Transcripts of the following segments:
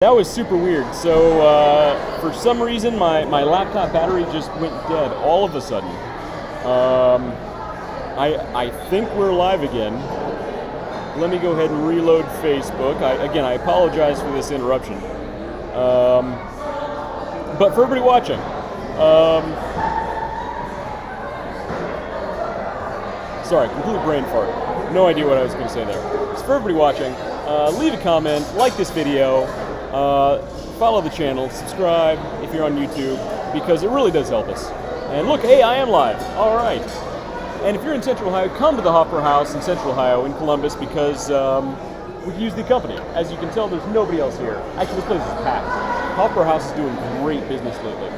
That was super weird. So for some reason, my laptop battery just went dead all of a sudden. I think we're live again. Let me go ahead and reload Facebook. I apologize for this interruption. But for everybody watching, sorry, complete brain fart. No idea what I was going to say there. So for everybody watching, leave a comment, like this video, follow the channel, subscribe if you're on YouTube, because it really does help us. And look, hey, I am live. All right. And if you're in Central Ohio, come to the Hopper House in Central Ohio in Columbus, because we can use the company. As you can tell, there's nobody else here. Actually, this place is packed. Hopper House is doing great business lately.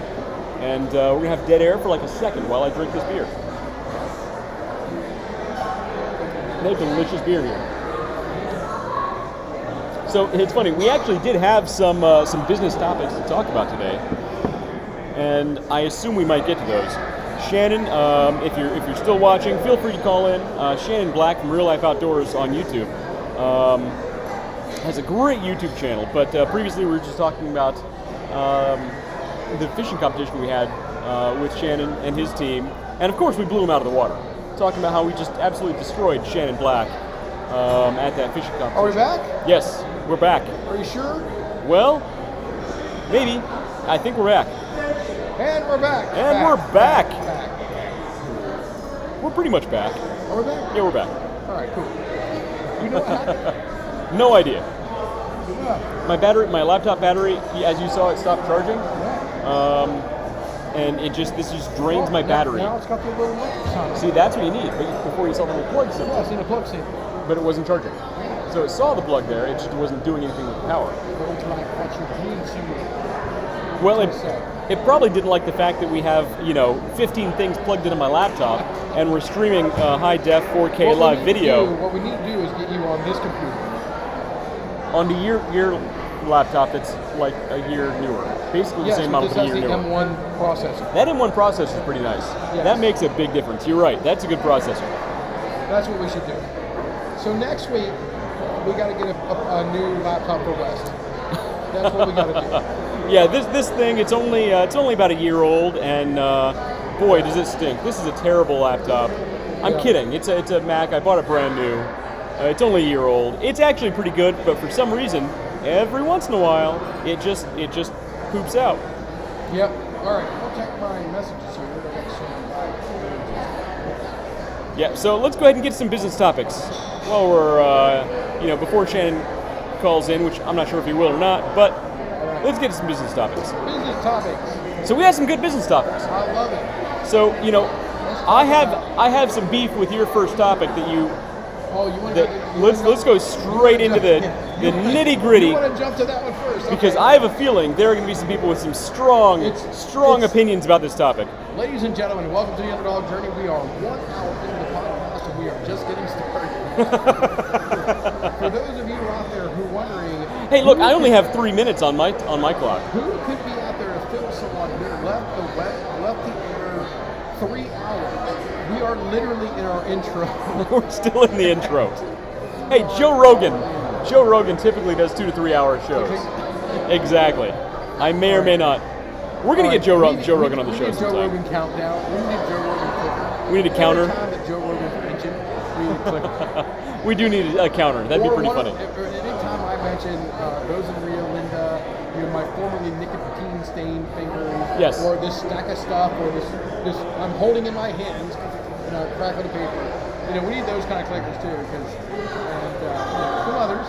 And we're going to have dead air for like a second while I drink this beer. They have delicious beer here. So it's funny, we actually did have some business topics to talk about today, and I assume we might get to those. Shannon, if you're still watching, feel free to call in. Shannon Black from Real Life Outdoors on YouTube has a great YouTube channel, but previously we were just talking about the fishing competition we had with Shannon and his team, and of course we blew him out of the water. Talking about how we just absolutely destroyed Shannon Black at that fishing competition. Are we back? Yes, we're back. Are you sure? Well, maybe. I think we're back. And we're back. And we're back. We're pretty much back. Are we back? Yeah, we're back. All right, cool. You know what happened? No idea. Yeah. My laptop battery, as you saw, it stopped charging. Yeah. And this just drains my battery. Now it's got the little electric sign. See, that's what you need. But before you saw the little plug symbol. Yeah, I seen the plug symbol. But it wasn't charging. So it saw the plug there, it just wasn't doing anything with the power. Well, it probably didn't like the fact that we have, 15 things plugged into my laptop, and we're streaming high-def 4K live video. What we need to do is get you on this computer. Onto your laptop that's like a year newer. Basically the same model, but a year newer. Yes, the M1 processor. That M1 processor is pretty nice. Yes. That makes a big difference. You're right. That's a good processor. That's what we should do. So next week, we got to get a new laptop for West. That's what we got to do. Yeah, this thing, it's only about a year old, and boy, does it stink. This is a terrible laptop. I'm kidding. It's a Mac. I bought it brand new. It's only a year old. It's actually pretty good, but for some reason, every once in a while, it just poops out. Yep. All right. I'll check my messages here. Yeah. So let's go ahead and get some business topics while we're before Shannon calls in, which I'm not sure if he will or not, but let's get some business topics. Business topics. So we have some good business topics. I love it. So I have some beef with your first topic that you. Oh, you want let's go straight into the nitty gritty. You want to jump to that one first? Okay. Because I have a feeling there are going to be some people with some strong opinions about this topic. Ladies and gentlemen, welcome to the Underdog Journey. We are 1 hour into the podcast, and we are just getting started. For those of you out there who are wondering, hey, look, I only have 3 minutes on my clock. Who could be out there to fill someone who left the air 3 hours? We are literally in our intro. We're still in the intro. Hey, Joe Rogan. Joe Rogan typically does 2 to 3 hour shows. Exactly. I may or may not. We're going to get Joe Rogan on the show sometime. Joe Rogan countdown. We need a Joe Rogan clicker. We need a counter. Every time that Joe Rogan's mentioned, we need a clicker. We do need a counter. That'd be pretty funny. Anytime I mention Rosaria Linda, my formerly nicotine-stained fingers, yes, or this stack of stuff, or this I'm holding in my hands, crack of the paper. We need those kind of clickers too, and some others.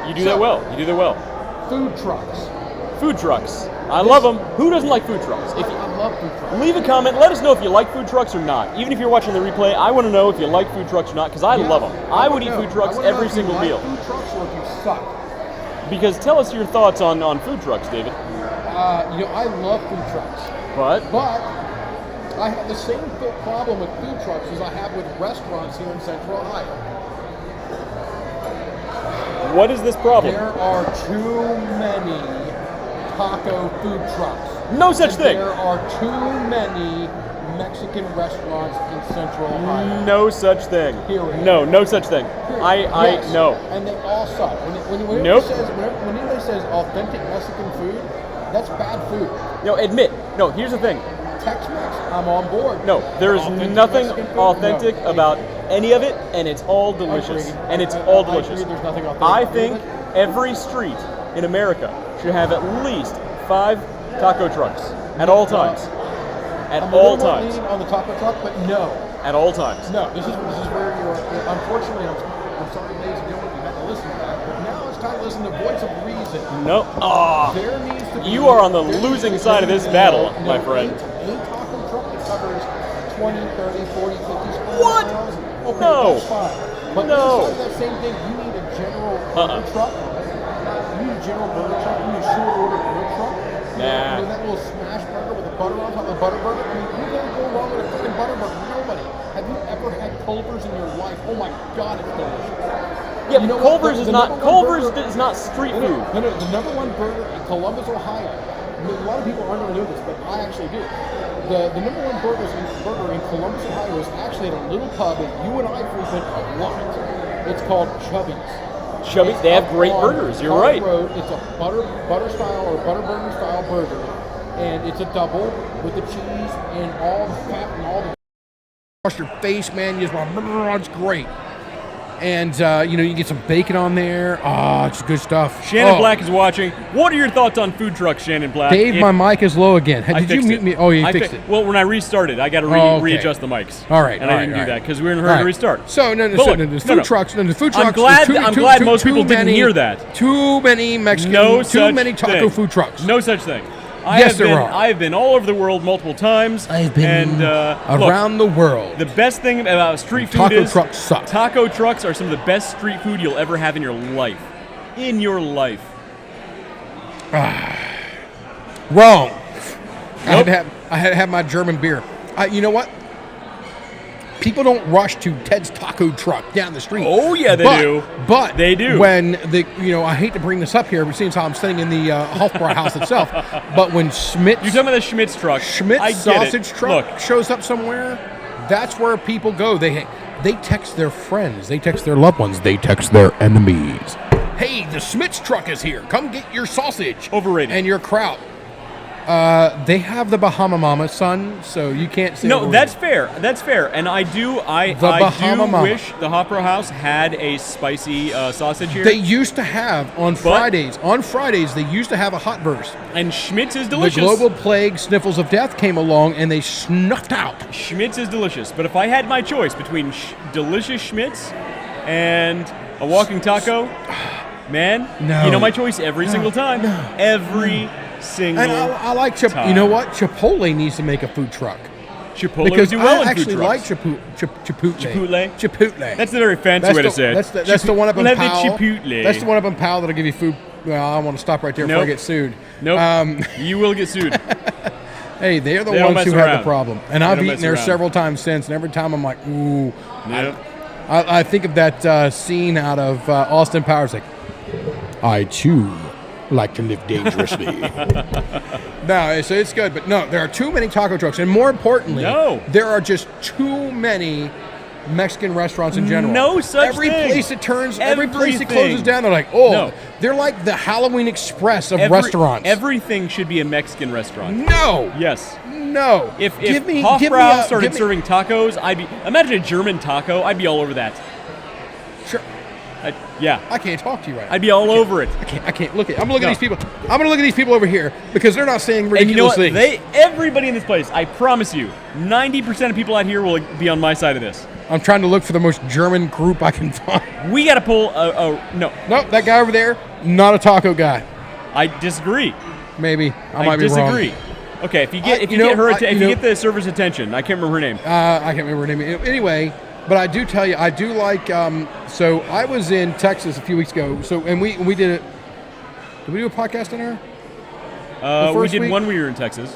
You do that well. You do that well. Food trucks. Food trucks. I love them. Who doesn't like food trucks? I love food trucks. Leave a comment. Let us know if you like food trucks or not. Even if you're watching the replay, I want to know if you like food trucks or not, because I love them. I would eat food trucks every single meal. Food trucks, or if you suck. Because tell us your thoughts on food trucks, David. I love food trucks. But I have the same problem with food trucks as I have with restaurants here in Central Ohio. What is this problem? There are too many taco food trucks. No such thing. There are too many Mexican restaurants in Central Ohio. No such thing. Period. No such thing. Yes. No. And they all suck. When Nope. anybody says authentic Mexican food, that's bad food. No, here's the thing. Tex-Mex, I'm on board. No, there is Authentic nothing Mexican food? authentic No. about any of it, and it's all delicious. Agreed. And it's I all agree, delicious. there's nothing authentic I about think it. every street in America should have at least 5 taco trucks at all times. At I'm all a little more times. leaning on the taco truck, but no. At all times. No, this is where you're. Unfortunately, I'm sorry, ladies and gentlemen, you had to listen to that. But now it's time to listen to Voice of Reason. No. There needs to be. You are on the losing side of this battle, my friend. A taco truck that covers 20, 30, 40, 50 square What? miles. Okay, No. that's fine. But No. besides that same thing, you need a general burger truck. You need a general burger truck. You need a short order burger truck. Nah. You know that little smash burger with the butter on top, the butter burger? I mean, who can go wrong with a freaking butter burger? Nobody. Have you ever had Culver's in your life? Oh my God, it's delicious. Yeah, You know but what? Culver's The is not number one burger- is not street No, food. no, the number one burger in Columbus, Ohio. I mean, a lot of people aren't going to know this, but I actually do. The number one burger in Columbus, Ohio is actually at a little pub that you and I frequent a lot. It's called Chubby's. Chubby, It's they have up great on burgers. You're Park right. Road. It's a butter style or butter burger style burger, and it's a double with the cheese and all the fat and all the. Wash your face, man. You just want. It's great. And you get some bacon on there. It's good stuff. Shannon Black is watching. What are your thoughts on food trucks, Shannon Black? Dave, my mic is low again. Did you mute me? Oh, you fixed it. Well, when I restarted, I got to okay. readjust the mics. All right, and all I didn't right, do all that because we were in a All hurry to right. restart. So But look, the food trucks. No, the food trucks. I'm glad. there's I'm glad most people many, didn't hear that. Too many Mexican. No too such many taco thing. food trucks. No such thing. Yes, there are. I have been all over the world multiple times. I've been around the world. The best thing about street food Taco is trucks suck. Taco trucks are some of the best street food you'll ever have in your life. In your life. Wrong. Nope. I had to have my German beer. You know what? People don't rush to Ted's Taco Truck down the street. Oh yeah, they do. But they do. When I hate to bring this up here, but seeing how I'm staying in the Hofbräu house itself. But when You're talking about the Schmidt's truck. Schmidt's sausage truck shows up somewhere, that's where people go. They text their friends. They text their loved ones. They text their enemies. Hey, the Schmidt's truck is here. Come get your sausage. Overrated. And your kraut. They have the Bahama Mama, son, so you can't say No, overrated. that's fair. That's fair. And I do wish the Hofbräu House had a spicy sausage here. They used to have on Fridays. On Fridays, they used to have a hot burst. And Schmidt's is delicious. The global plague, sniffles of death, came along, and they snuffed out. Schmidt's is delicious. But if I had my choice between delicious Schmidt's and a walking taco, man, No. you know my choice every single time. Every single And I like time. You know what? Chipotle needs to make a food truck. Chipotle Because would do well I in actually food like trucks. Chipotle. Chipotle? That's the very fancy way to say it. That's the one up in We'll have the Powell. Chipotle. That's the one up in Powell that'll give you food. Well, I want to stop right there before I get sued. Nope. You will get sued. Hey, they're the They don't ones who mess have the around. problem. And They I've don't eaten mess there around. several times since, and every time I'm like, ooh. Yep. I think of that scene out of Austin Powers, like, I too like to live dangerously. No, so it's good, but no, there are too many taco trucks, and more importantly, there are just too many Mexican restaurants in general. No such every thing. place that turns, every place that Everything. closes down, they're like, they're like the Halloween Express of restaurants. Everything should be a Mexican restaurant. No. Yes. No. If Hofbräu started serving tacos, imagine a German taco. I'd be all over that. Sure. Yeah. I can't talk to you right now. I'd be all over it. I can't look at. I'm looking at these people. I'm gonna look at these people over here because they're not saying ridiculous And you know what? things. Everybody in this place, I promise you, 90% of people out here will be on my side of this. I'm trying to look for the most German group I can find. We got to pull no. Nope, that guy over there, not a taco guy. I disagree. Maybe I might be disagree. wrong. Okay, if you get the server's attention, I can't remember her name. I can't remember her name. Anyway, but I do tell you, I do like. So I was in Texas a few weeks ago. And we did it. Did we do a podcast in there? We did one when we were in Texas.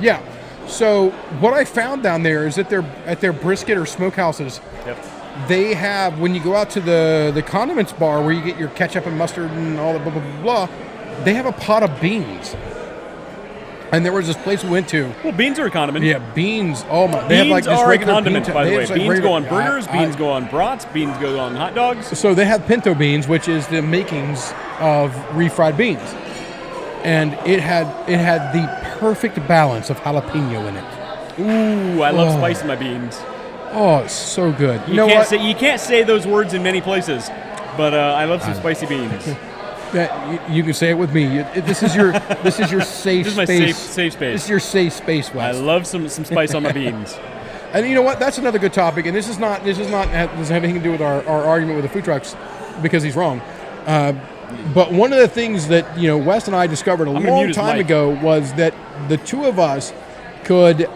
Yeah. So what I found down there is that at their brisket or smokehouses, they have, when you go out to the condiments bar where you get your ketchup and mustard and all the blah, blah, blah, blah, they have a pot of beans. And there was this place we went to. Well, beans are a condiment. Yeah, beans. Oh my! They Beans have like this are a regular condiment, bean by the they way. have like Beans regular- go on burgers. Beans go on brats. Beans go on hot dogs. So they have pinto beans, which is the makings of refried beans, and it had the perfect balance of jalapeno in it. Ooh, I love spice in my beans. Oh, it's so good. You can't say those words in many places, but I love some spicy beans. You can say it with me. This is your safe This is my space. safe space. This is your safe space, Wes. I love some spice on my beans. And you know what? That's another good topic. And this doesn't have anything to do with our argument with the food trucks, because he's wrong. But one of the things that Wes and I discovered a long time ago was that the two of us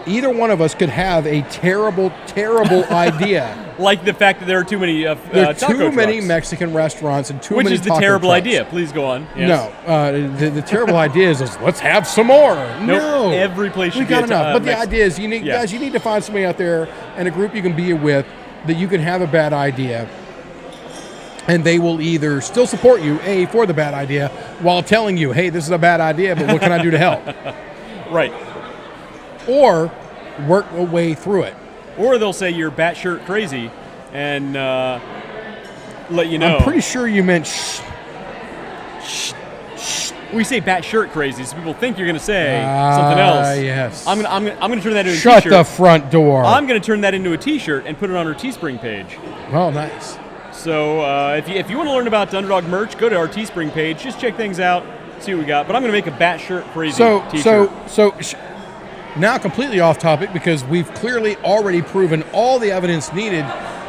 either one of us could have a terrible, terrible idea. Like the fact that there are too many there are taco too many trucks. Mexican restaurants and too many Which is the taco terrible trucks. idea. Please go on. Yes. No, the terrible idea is let's have some more. Nope. No, Every place should we got get enough. But the Mex- idea is, guys, you need to find somebody out there and a group you can be with that you can have a bad idea, and they will either still support you for the bad idea while telling you, hey, this is a bad idea, but what can I do to help? Right. Or work a way through it. Or they'll say you're batshit crazy and let you know. I'm pretty sure you meant We say batshit crazy, so people think you're going to say something else. Yes. I'm gonna turn that into a Shut t-shirt. the front door. I'm going to turn that into a T-shirt and put it on our Teespring page. Oh, nice. So if you want to learn about Underdog merch, go to our Teespring page. Just check things out, see what we got. But I'm going to make a batshit crazy T-shirt. Now completely off topic, because we've clearly already proven all the evidence needed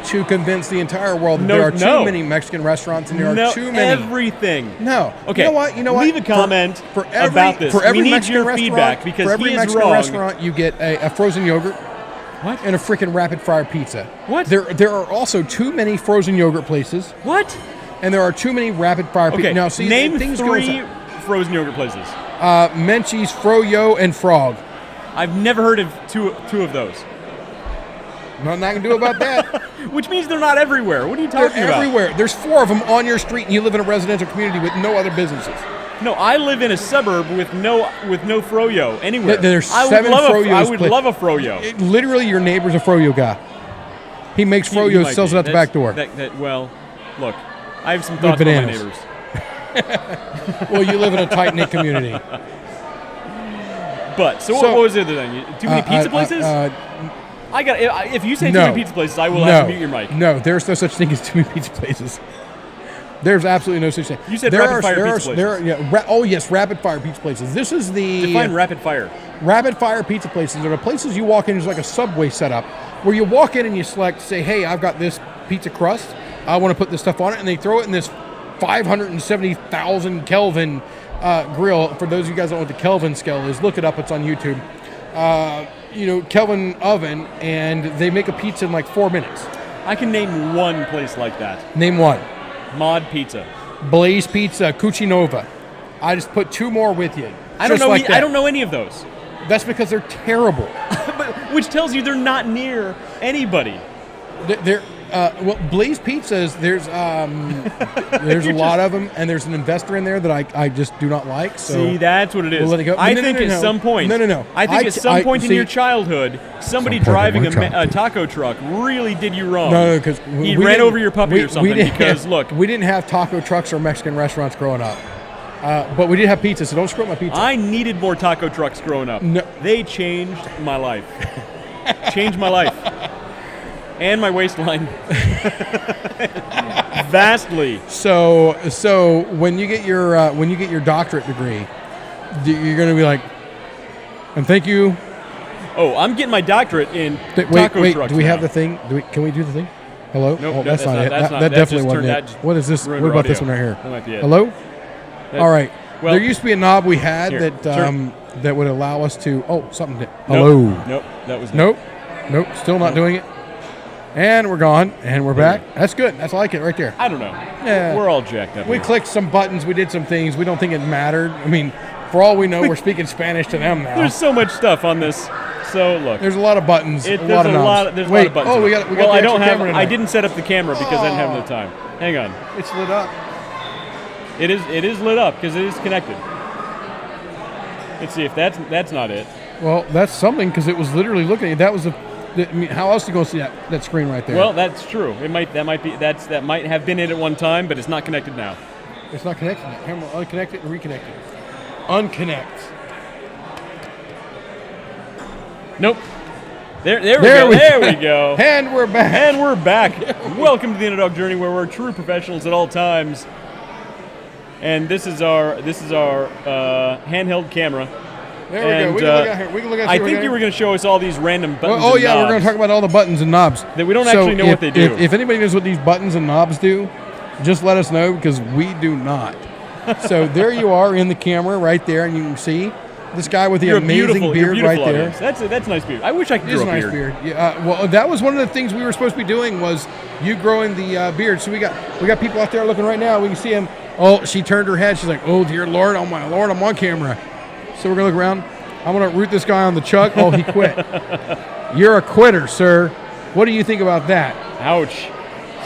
to convince the entire world that there are too many Mexican restaurants and there are too many. Everything. No. Okay. You know what? Leave a comment about this. For every we need Mexican your restaurant, feedback, because for every he is Mexican wrong. restaurant, you get a frozen yogurt. What? And a freaking rapid fire pizza. What? There are also too many frozen yogurt places. What? And there are too many rapid fire pizzas. Okay. Now, see, name things 3 frozen yogurt places. Menchie's, Froyo, and Frog. I've never heard of two of those. Nothing I can do about that. Which means they're not everywhere. What are you talking They're about? everywhere. There's 4 of them on your street, and you live in a residential community with no other businesses. No, I live in a suburb with no Froyo anywhere. There's 7 Froyos. I would love a Froyo. Literally, your neighbor's a Froyo guy. He makes Froyos, sells it out the back door. Well, look, I have some thoughts about my neighbors. Well, you live in a tight-knit community. But what was the other thing? Too many pizza places? If you say too many pizza places, I will have to mute your mic. No, there's no such thing as too many pizza places. There's absolutely no such thing. You said rapid fire pizza places. Oh yes, rapid fire pizza places. This is the define rapid fire. Rapid fire pizza places are the places you walk in. It's like a Subway setup where you walk in and you select, say, hey, I've got this pizza crust. I want to put this stuff on it, and they throw it in this 570,000 Kelvin grill. For those of you guys that don't know what the Kelvin scale is, look it up. It's on YouTube. Kelvin oven, and they make a pizza in like 4 minutes. I can name one place like that. Name one. Mod Pizza. Blaze Pizza, Cucinova. I just put 2 more with you. I don't know any of those. That's because they're terrible. Which tells you they're not near anybody. Blaze Pizzas, there's a lot of them, and there's an investor in there that I just do not like. So see, that's what it is. We'll let it go. I think at some point in your childhood, somebody driving a taco truck really did you wrong. No, because he ran over your puppy or something. Because look, we didn't have taco trucks or Mexican restaurants growing up. But we did have pizza, so don't screw up my pizza. I needed more taco trucks growing up. No. They changed my life. Changed my life. And my waistline. Vastly. So when you get your doctorate degree, you're going to be like, and thank you. Oh, I'm getting my doctorate in taco trucks. Do we have the thing? Can we do the thing? Hello? Nope, oh, that's not it. That definitely wasn't it. What is this? What about this one right here? That might be it. Hello? All right. Well, there used to be a knob we had that would allow us to. Oh, something did. Hello. Nope. That was nope. Still not doing it. And we're gone, and we're back. That's good. That's like it right there. I don't know. Yeah. We're all jacked up. We clicked some buttons. We did some things. We don't think it mattered. I mean, for all we know, we're speaking Spanish to them now. There's so much stuff on this. So look, there's a lot of buttons. There's a lot of buttons. Oh, we got. Well, I don't have. I didn't set up the camera because I didn't have enough time. Hang on. It's lit up. It is lit up because it is connected. Let's see if that's not it. Well, that's something because it was literally looking. That was I mean, how else are you going to see that screen right there? Well, that's true. That might have been it at one time, but it's not connected now. It's not connected. Camera unconnect it and reconnect it. Unconnect. Nope. There we go. And we're back. And we're back. Welcome to the Underdog Journey, where we're true professionals at all times. And this is our handheld camera. There we go. We can look at here. We can look at. I think you were going to show us all these random buttons. Well, and knobs we're going to talk about all the buttons and knobs that we don't actually know what they do. If anybody knows what these buttons and knobs do, just let us know because we do not. So there you are in the camera right there, and you can see this guy with the amazing beard right there. That's a nice beard. I wish I could grow a beard. It's a nice beard. Yeah. Well, that was one of the things we were supposed to be doing was you growing the beard. So we got people out there looking right now. We can see him. Oh, she turned her head. She's like, "Oh dear Lord, oh my Lord, I'm on camera." So we're gonna look around. I'm gonna root this guy on the chuck. Oh, he quit. You're a quitter, sir. What do you think about that? Ouch.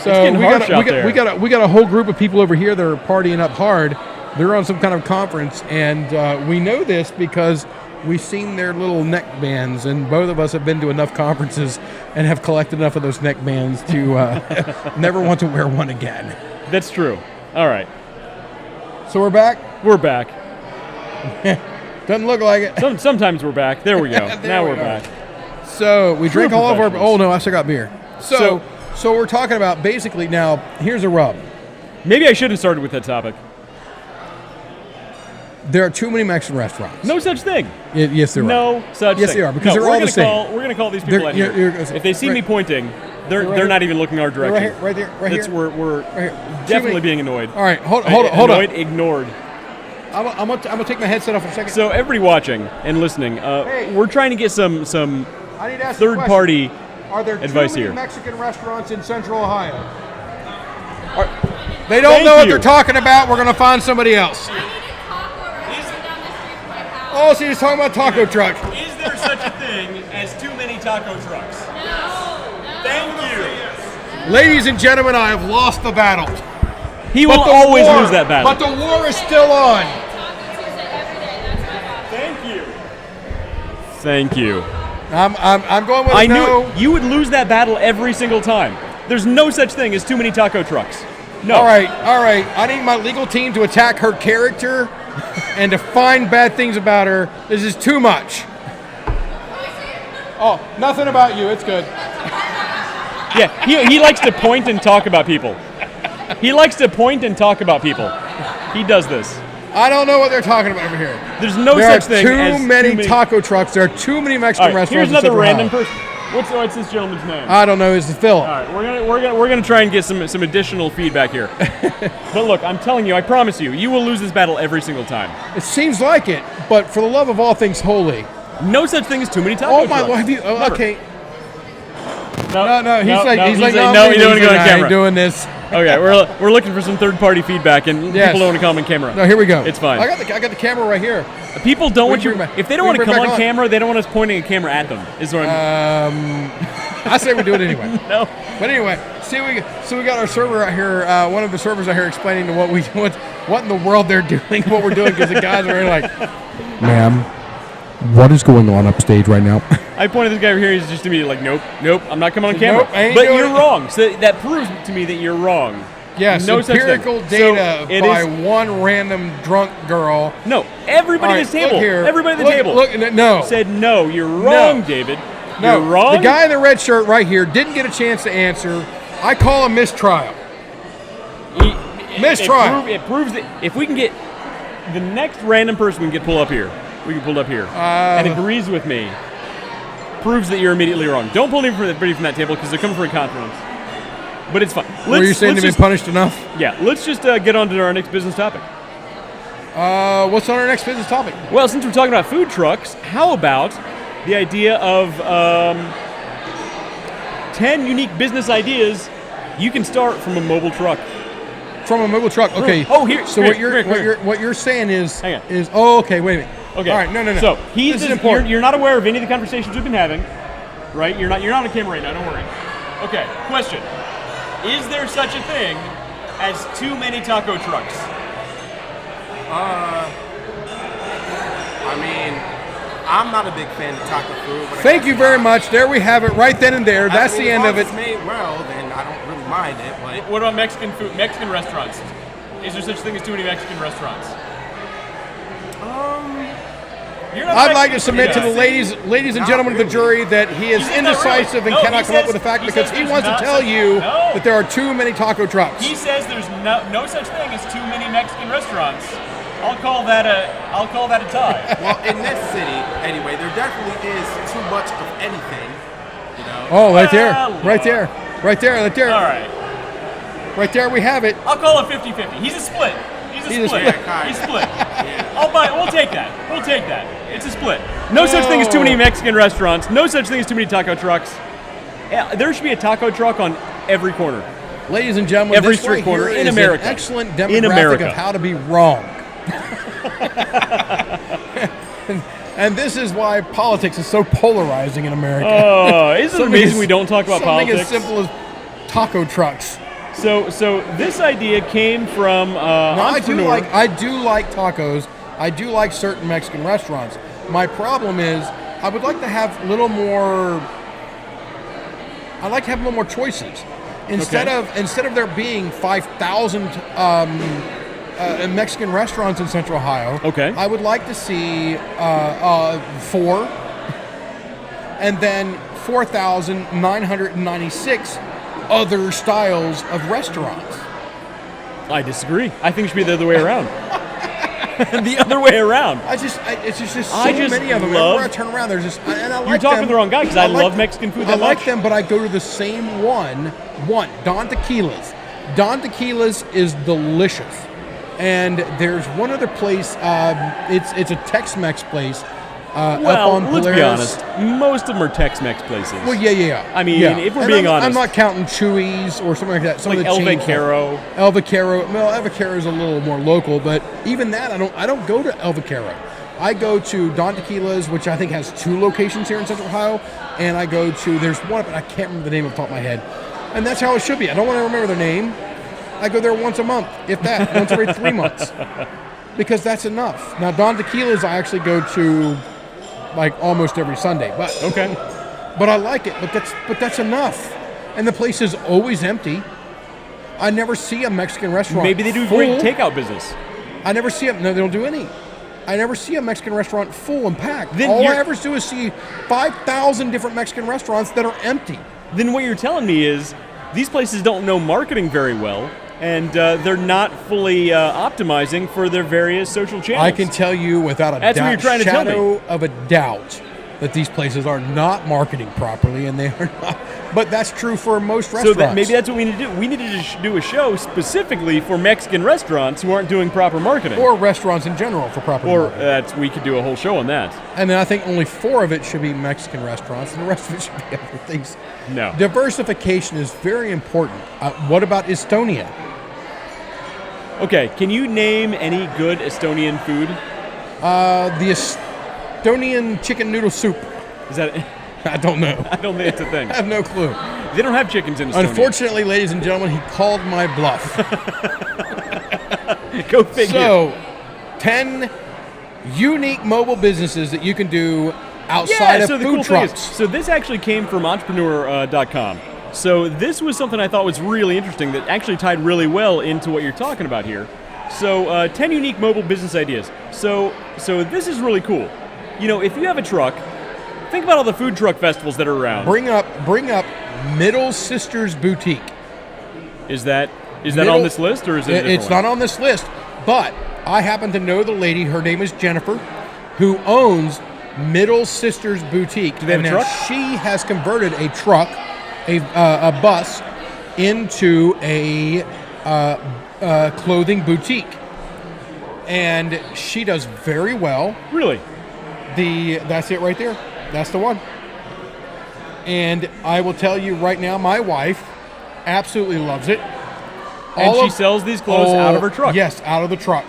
So we got a whole group of people over here that are partying up hard. They're on some kind of conference, and we know this because we've seen their little neck bands, and both of us have been to enough conferences and have collected enough of those neck bands to never want to wear one again. That's true. All right. So we're back? We're back. Doesn't look like it. Sometimes we're back. There we go. Now we're back. So we drank all of our... Oh, no, I still got beer. So we're talking about basically now, here's a rub. Maybe I should have started with that topic. There are too many Mexican restaurants. No such thing. Yes, there are. No such thing. Yes, they are, because they're all the same. We're going to call these people out here. If they see me pointing, they're not even looking our direction. Right here. We're definitely being annoyed. All right, hold on. Annoyed, ignored. I'm gonna take my headset off for a second. So everybody watching and listening, we're trying to get some third-party advice here. Are there too many Mexican restaurants in Central Ohio? They don't know what they're talking about. We're gonna find somebody else. Oh, so you're talking about taco truck. Is there such a thing as too many taco trucks? No. Thank you. Ladies and gentlemen, I have lost the battle. He will always lose that battle. But the war is still on. Thank you. I'm going with I knew you would lose that battle every single time. There's no such thing as too many taco trucks. No. All right. I need my legal team to attack her character and to find bad things about her. This is too much. Oh, nothing about you. It's good. Yeah, he likes to point and talk about people. He likes to point and talk about people. He does this. I don't know what they're talking about over here. There's no such thing as too many taco trucks. There are too many Mexican restaurants. Here's another random person. What's this gentleman's name? I don't know. It's Phil. All right, we're gonna try and get some additional feedback here. But look, I'm telling you, I promise you, you will lose this battle every single time. It seems like it, but for the love of all things holy, no such thing as too many taco trucks. Oh my Lord! Have you? Oh, okay. No. He's like, no, you don't want to go on camera. I ain't doing this. Okay, we're looking for some third-party feedback, and people don't want to come on camera. No, here we go. It's fine. I got the camera right here. People don't want you. If they don't want to come on camera, they don't want us pointing a camera at them. Is what I say we do it anyway. No. But anyway, so we got our server out here. One of the servers out here explaining to what in the world they're doing, what we're doing, because the guys are like, "Ma'am, what is going on upstage right now?" I pointed this guy over here. He's just immediately like, nope, I'm not coming on camera. Nope, I ain't but doing you're it. wrong. So that proves to me that you're wrong. Yes, no empirical data so by one random drunk girl. No, everybody at this table. Everybody at the table. No. Said no. You're wrong, David. No. You're wrong. The guy in the red shirt right here didn't get a chance to answer. I call a mistrial. Mistrial. It proves that if we can get the next random person we can pull up here, and agrees with me, proves that you're immediately wrong. Don't pull anybody from that table because they're coming for a conference. But it's fine. Were you saying they've been punished enough? Yeah. Let's just get on to our next business topic. What's on our next business topic? Well, since we're talking about food trucks, how about the idea of 10 unique business ideas you can start from a mobile truck? From a mobile truck. Okay. Oh, here. So here. what you're saying is Hang on. okay. Wait a minute. Okay. All right. No. So this is important. You're not aware of any of the conversations we've been having, right? You're not on camera right now. Don't worry. Okay. Question: is there such a thing as too many taco trucks? I mean, I'm not a big fan of taco food. But Thank you very much. There we have it, right then and there. That's the end of it. If it's made well, then I don't really mind it. But What about Mexican food? Mexican restaurants? Is there such thing as too many Mexican restaurants? You're not a I'd like to Mexican submit to food the guy. ladies and gentlemen of the jury that he is He says not indecisive really. and No, cannot he come up says- with a fact he because says he there's wants to not tell such- you No. that there are too many taco trucks. He says there's no such thing as too many Mexican restaurants. I'll call that a tie. well, in this city, anyway, there definitely is too much of anything. You know. Oh, right there, Well, right there, right there, right there, All right. right there. We have it. I'll call it 50-50. He's a split. He's a split. split. He's split. I'll buy it. We'll take that. We'll take that. It's a split. No such thing as too many Mexican restaurants. No such thing as too many taco trucks. Yeah, there should be a taco truck on every corner. Ladies and gentlemen, Every this street right corner here in is America. an excellent In demographic America. of how to be wrong. And this is why politics is so polarizing in America. Oh, isn't it Something amazing as- we don't talk about something politics? as simple as taco trucks. So this idea came from Now, entrepreneur. I do like tacos. I do like certain Mexican restaurants. My problem is I would like to have a little more. I like to have a little more choices instead of there being 5,000 Mexican restaurants in Central Ohio. Okay. I would like to see 4, and then 4,996 other styles of restaurants. I disagree. I think it should be the other way around. The other way around. It's just so I just many of them. love- Everywhere I turn around, there's just and I like You're talking them. to the wrong guy because I like love them. Mexican food I that like much. them, but I go to the same one. Don Tequila's. Don Tequila's is delicious, and there's one other place. It's a Tex-Mex place. Up Well, on let's be Polaris. honest. Most of them are Tex-Mex places. Well, yeah. I mean, yeah. if we're And being I'm honest. not counting Chewy's or something like that. Some like of the El chain Vaquero. stuff. El Vaquero. Well, El Vaquero is a little more local, but even that, I don't go to El Vaquero. I go to Don Tequila's, which I think has 2 locations here in Central Ohio, and I go to there's one, but I can't remember the name off the top of my head. And that's how it should be. I don't want to remember their name. I go there once a month, if that, once every 3 months, because that's enough. Now, Don Tequila's, I actually go to like almost every Sunday, but Okay. but I like it. But that's enough. And the place is always empty. I never see a Mexican restaurant. Maybe they do full. great takeout business. I never see it. No, they don't do any. I never see a Mexican restaurant full and packed. Then All I you're- ever do is see 5,000 different Mexican restaurants that are empty. Then what you're telling me is these places don't know marketing very well, and they're not fully optimizing for their various social channels. I can tell you without a That's what doubt, you're trying to tell me. shadow of a doubt, that these places are not marketing properly, and they are not. But that's true for most restaurants. So maybe that's what we need to do. We need to do a show specifically for Mexican restaurants who aren't doing proper marketing. or restaurants in general for proper Or marketing. we could do a whole show on that. And then I think only 4 of it should be Mexican restaurants, and the rest of it should be other things. No. Diversification is very important. What about Estonia? Okay, can you name any good Estonian food? The Estonian chicken noodle soup. Is that? I don't know. I don't think it's a thing. I have no clue. They don't have chickens in Estonia. Unfortunately, ladies and gentlemen, he called my bluff. Go figure. So, 10 unique mobile businesses that you can do outside of so the food cool trucks. thing is, so this actually came from entrepreneur.com. So this was something I thought was really interesting that actually tied really well into what you're talking about here. So 10 unique mobile business ideas. So this is really cool. You know, if you have a truck, think about all the food truck festivals that are around. Bring up Middle Sisters Boutique. Is that on this list or is it? It's not on this list, but I happen to know the lady. Her name is Jennifer, who owns Middle Sisters Boutique. Do they have a And now truck? She has converted a truck, a bus, into a clothing boutique, and she does very well. Really? That's it right there. That's the one. And I will tell you right now, my wife absolutely loves it. And she sells these clothes out of her truck. Yes, out of the truck.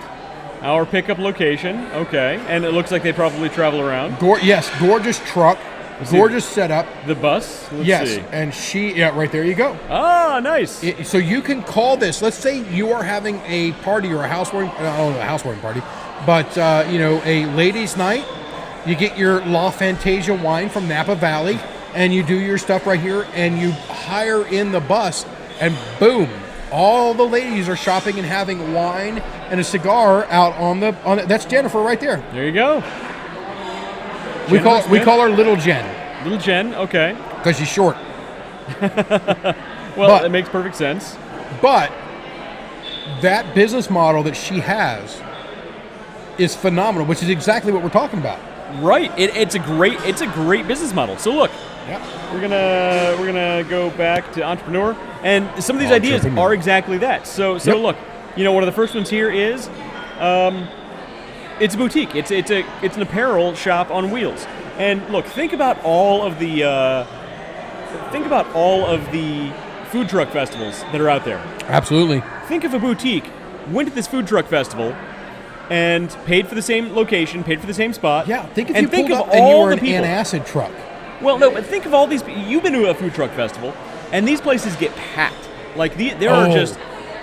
Our pickup location, okay. And it looks like they probably travel around. Yes, gorgeous truck, see. gorgeous setup. The bus? Let's Yes, see. and right there you go. Ah, nice. So you can call this. Let's say you are having a party or a housewarming party, But, a ladies' night, you get your La Fantasia wine from Napa Valley, and you do your stuff right here, and you hire in the bus, and boom, all the ladies are shopping and having wine and a cigar out on the. That's Jennifer right there. There you go. We call her Little Jen. Little Jen, okay. Because she's short. Well, it makes perfect sense. But that business model that she has is phenomenal, which is exactly what we're talking about. Right. It's a great business model. So look, we're gonna go back to entrepreneur, and some of these ideas are exactly that. So look, one of the first ones here is, it's a boutique. It's an apparel shop on wheels. And look, think about all of the food truck festivals that are out there. Absolutely. Think if a boutique went to this food truck festival and paid for the same location, paid for the same spot. Yeah, think if and you think pulled of up and you all were the an people. antacid truck. Well, no, but think of all these. You've been to a food truck festival, and these places get packed. Like there are just.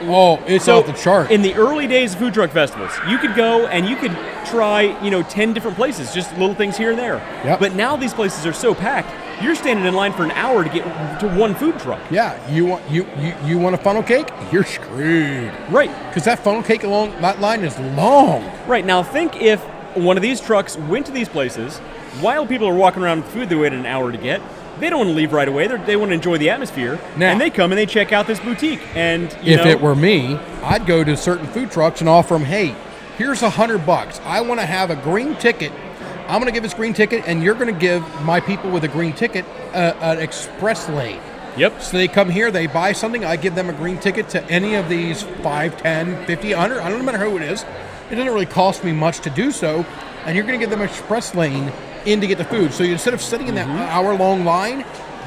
Oh, it's off the chart. In the early days of food truck festivals, you could go and you could try, 10 different places, just little things here and there. Yep. But now these places are so packed, you're standing in line for an hour to get to one food truck. Yeah, you want a funnel cake? You're screwed. Right. Because that funnel cake along that line is long. Right. Now think if one of these trucks went to these places while people are walking around with food they waited an hour to get. They don't want to leave right away. They want to enjoy the atmosphere. Now, and they come and they check out this boutique. And if it were me, I'd go to certain food trucks and offer them, hey, here's $100. I want to have a green ticket. I'm going to give this green ticket, and you're going to give my people with a green ticket an express lane. Yep. So they come here, they buy something, I give them a green ticket to any of these 5, 10, 50, 100, I don't matter who it is. It doesn't really cost me much to do so, and you're going to give them an express lane in to get the food. So instead of sitting in that hour-long line,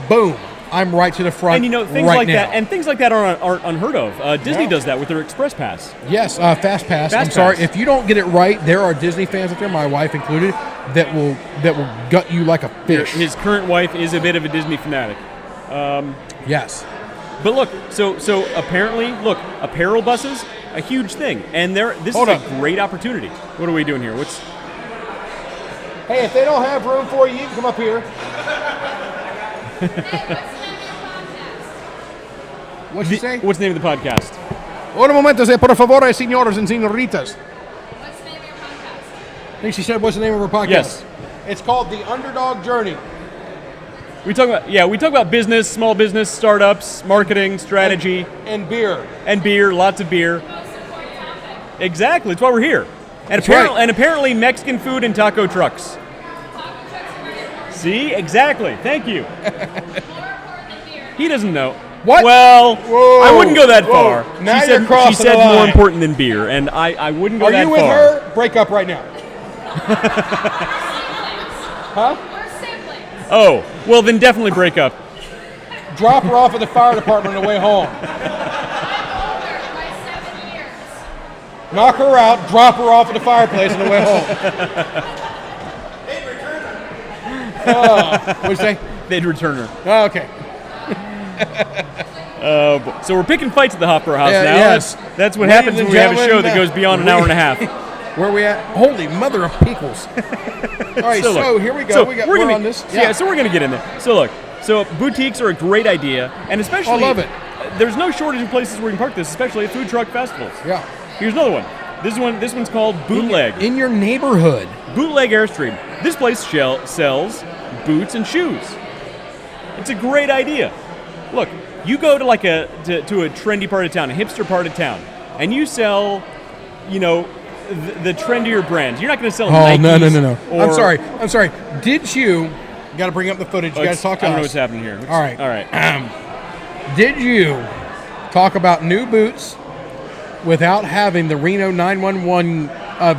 boom, I'm right to the front. And things right like now. that, and things like that aren't unheard of. Disney does that with their Express Pass. Yes, Fast Pass. I'm sorry if you don't get it right. There are Disney fans out there, my wife included, that will gut you like a fish. His current wife is a bit of a Disney fanatic. Yes, but look, so apparently, apparel buses, a huge thing, and this is a great opportunity. What are we doing here? Hey, if they don't have room for you, you can come up here. What'd you say? What's the name of the podcast? Un momento, por favor, señores and señoritas. What's the name of your podcast? I think she said, what's the name of her podcast? Yes. It's called The Underdog Journey. We talk about business, small business, startups, marketing, strategy. And beer. And beer, lots of beer. Most important topic. Exactly, that's why we're here. And apparently Mexican food and taco trucks. Taco trucks are very See? Exactly. Thank you. more important than beer. He doesn't know. What? Well, Whoa. I wouldn't go that Whoa. far. Now she you're said, crossing she said the line. more important than beer, and I wouldn't go Are that you with far. her? Break up right now. Huh? We're siblings. Oh, well then definitely break up. Drop her off at the fire department on the way home. I'm older by 7 years. Knock her out, drop her off at the fireplace on the way home. What'd you say? They'd return her. Oh, okay. So we're picking fights at the Hofbräu House Yeah, now. yes. That's what Ladies happens and when we have a show gentlemen, that goes beyond an hour and a half. Where are we at? Holy mother of pickles. All right, so look, here we go. so We're on this. Yeah, so we're going to get in there. So look, boutiques are a great idea, and especially I love it. There's no shortage of places where you can park this, especially at food truck festivals. Yeah. Here's another one. This one's called Bootleg. In your neighborhood. Bootleg Airstream. This place sells boots and shoes. It's a great idea. Look, you go to to a trendy part of town, a hipster part of town, and you sell, the trendier brands. You're not going to sell Nikes. No. Or, I'm sorry. Did you? Got to bring up the footage. You got to talk to I don't know us. what's happening here. All right. All right. Did you talk about new boots without having the Reno 911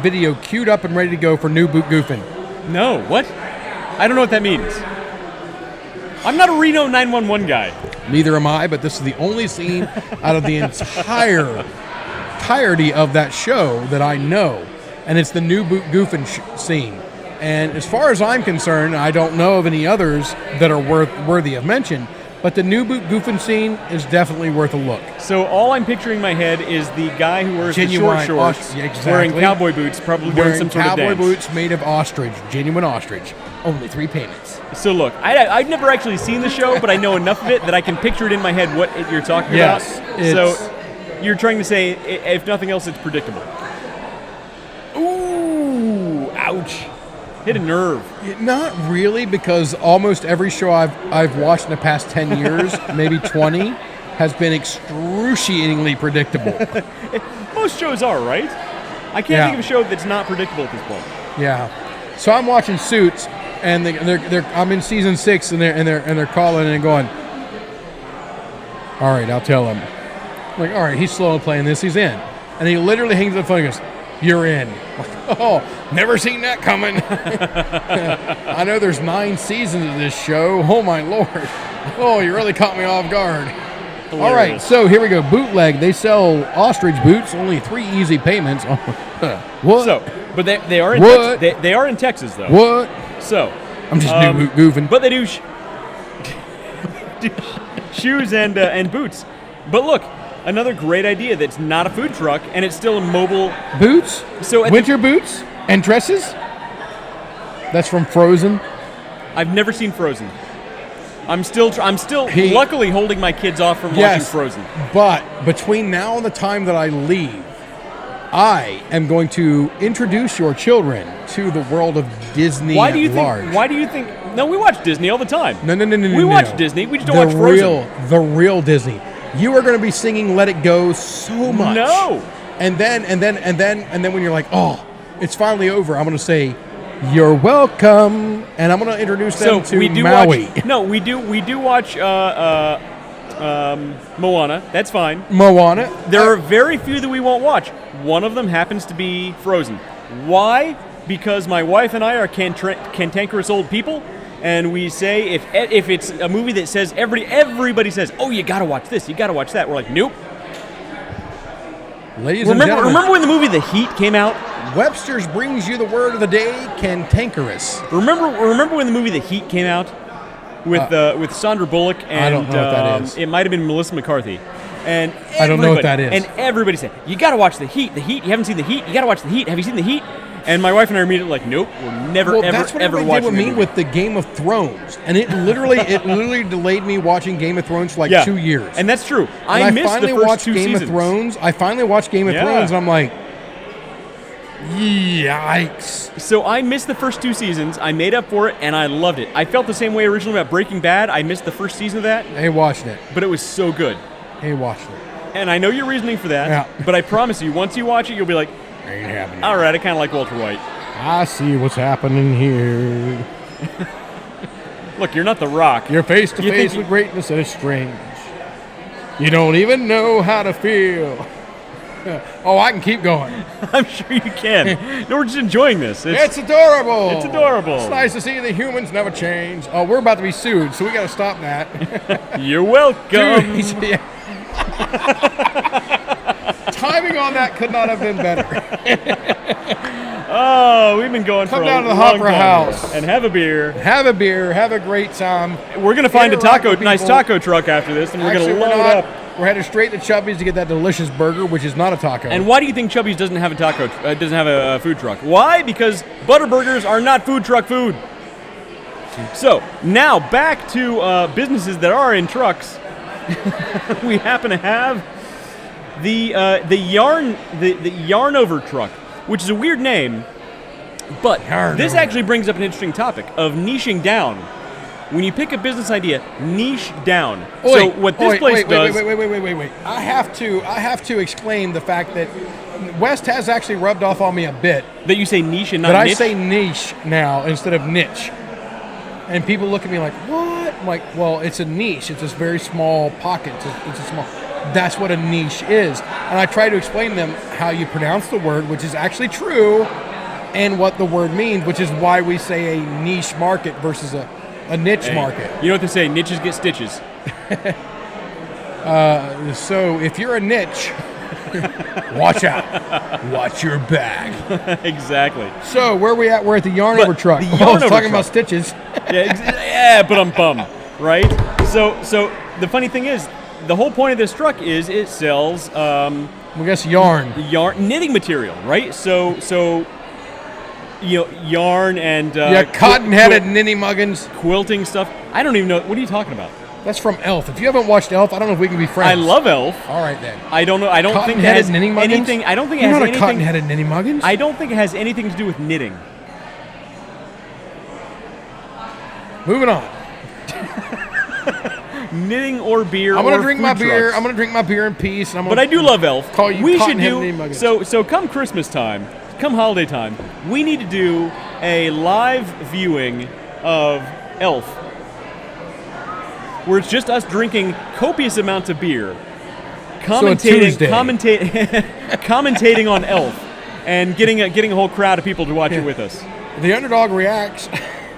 video queued up and ready to go for new boot goofing? No. What? I don't know what that means. I'm not a Reno 911 guy. Neither am I, but this is the only scene out of the entirety of that show that I know, and it's the new boot goofing scene. And as far as I'm concerned, I don't know of any others that are worthy of mention, But the new boot goofing scene is definitely worth a look. So all I'm picturing in my head is the guy who wears the short Genuine shorts, exactly. wearing cowboy boots, probably doing Wearing some sort of cowboy dance. boots made of ostrich, genuine ostrich. Only 3 payments. So look, I've never actually seen the show, but I know enough of it that I can picture it in my head what you're talking Yes, about. it's- So you're trying to say, if nothing else, it's predictable. Ooh, ouch. Hit a nerve. Not really, because almost every show I've watched in the past 10 years, maybe 20, has been excruciatingly predictable. Most shows are, right? I can't Yeah. think of a show that's not predictable at this point. Yeah. So I'm watching Suits, and I'm in season 6, and they're calling and going, all right, I'll tell him. I'm like, all right, he's slowly playing this, he's in. And he literally hangs up the phone and goes, you're in. I'm like, oh, never seen that coming. I know there's 9 seasons of this show. Oh, my Lord. Oh, you really caught me off guard. All right, Hilarious. so here we go. Bootleg. They sell ostrich boots, only 3 easy payments. What? So, but they are in What? they are in Texas though. What? So, I'm just goofing. but they do shoes and boots. But look, another great idea that's not a food truck and it's still a mobile. Boots? So at Winter boots? And dresses? That's from Frozen. I've never seen Frozen. I'm still He- luckily holding my kids off from watching Yes. Frozen. But between now and the time that I leave, I am going to introduce your children to the world of Disney Why do you at large. think? Why do you think? No, we watch Disney all the time. No. We watch Disney. We just don't watch Frozen. The real Disney. You are going to be singing "Let It Go" so much. No. And then when you're like, oh, it's finally over, I'm going to say, "You're welcome," and I'm going to introduce them to we do Maui. watch. No, we do watch Moana. That's fine. Moana. There are very few that we won't watch. One of them happens to be Frozen. Why? Because my wife and I are cantankerous old people, and we say if it's a movie that says everybody says, oh, you gotta watch this, you gotta watch that. We're like, nope. Ladies and gentlemen, Remember when the movie The Heat came out? Webster's brings you the word of the day: cantankerous. Remember when the movie The Heat came out with Sandra Bullock and I don't know what that is. It might have been Melissa McCarthy. And I don't know what that is. And everybody said, you got to watch The Heat. The Heat. You haven't seen The Heat. You got to watch The Heat. Have you seen The Heat? And my wife and I are immediately like, nope, we're never, Well, ever, that's what ever everybody did watching with that me movie. with the Game of Thrones, and it literally delayed me watching Game of Thrones for like 2 years. And that's true. And I missed finally the first watched 2 Game seasons. of Thrones. I finally watched Game of Yeah. Thrones, and I'm like, yikes. So I missed the first 2 seasons. I made up for it, and I loved it. I felt the same way originally about Breaking Bad. I missed the first season of that, Hey, watched it. but it was so good. Hey, watched it. And I know your reasoning for that, Yeah. but I promise you, once you watch it, you'll be like, Ain't happening. all right, I kind of like Walter White. I see what's happening here. Look, you're not The Rock. You're face to You face think- with greatness, and it's strange. You don't even know how to feel. Oh, I can keep going. I'm sure you can. No, we're just enjoying this. It's adorable. It's adorable. It's nice to see the humans never change. Oh, we're about to be sued, so we got to stop that. You're welcome. Dude, yeah. Timing on that could not have been better. Oh, we've been going Come for down a to the long Hopper time. House. And have a beer. Have a beer, have a great time. We're gonna find a Interact with nice people. taco truck after this, and we're Actually, gonna we're load not. up. We're headed straight to Chubby's to get that delicious burger, which is not a taco. And why do you think Chubby's doesn't have a doesn't have a food truck? Why? Because Butterburgers are not food truck food. So now back to businesses that are in trucks. We happen to have the Yarnover truck, which is a weird name, but this Yarnover. actually brings up an interesting topic of niching down. When you pick a business idea, niche down. So what this place does. Wait. I have to explain the fact that West has actually rubbed off on me a bit. That you say niche and not But I niche? say niche now instead of niche. And people look at me like, what? I'm like, well, it's a niche. It's this very small pocket. It's a small. That's what a niche is. And I try to explain to them how you pronounce the word, which is actually true, and what the word means, which is why we say a niche market versus a niche market. You know what they say? Niches get stitches. So if you're a niche, watch out. Watch your back. Exactly. So where are we at? We're at the Yarnover But truck. the I was Yarnover talking truck. about stitches. Yeah, but I'm bummed, right? So the funny thing is, the whole point of this truck is it sells I guess yarn. knitting material, right? So yarn and cotton-headed ninny muggins. quilting stuff. I don't even know. What are you talking about? That's from Elf. If you haven't watched Elf, I don't know if we can be friends. I love Elf. All right then. I don't know. I don't think it Cotton-headed has ninny muggins? anything. I don't think it You're has not a anything. cotton-headed ninny muggins. I don't think it has anything to do with knitting. Moving on. Knitting or beer. I'm gonna or drink food my beer. trucks. I'm gonna drink my beer in peace. And I'm But gonna I do love Elf. Call you we should cotton-headed ninny do muggins. so. Come Christmas time, come holiday time, we need to do a live viewing of Elf, where it's just us drinking copious amounts of beer, Tuesday. commentating on Elf, and getting a whole crowd of people to watch it with us. The Underdog reacts.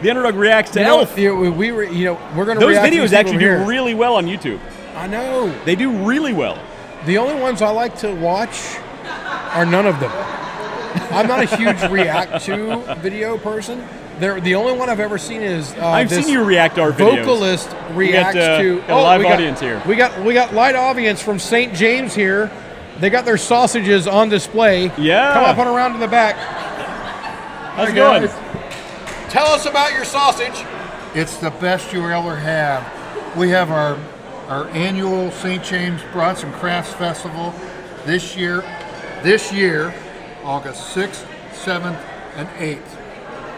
The Underdog reacts to You know, Elf. we're gonna. Those react to videos these actually people do here. really well on YouTube. I know. They do really well. The only ones I like to watch are none of them. I'm not a huge react to video person. The only one I've ever seen is I've this seen you react to our videos. vocalist reacts to a live we got- audience here. We got light audience from St. James here. They got their sausages on display. Yeah. Come up and around to the back. How's it Hi, going? guys. Tell us about your sausage. It's the best you ever have. We have our annual St. James Brats and Crafts Festival this year, August 6th, 7th, and 8th.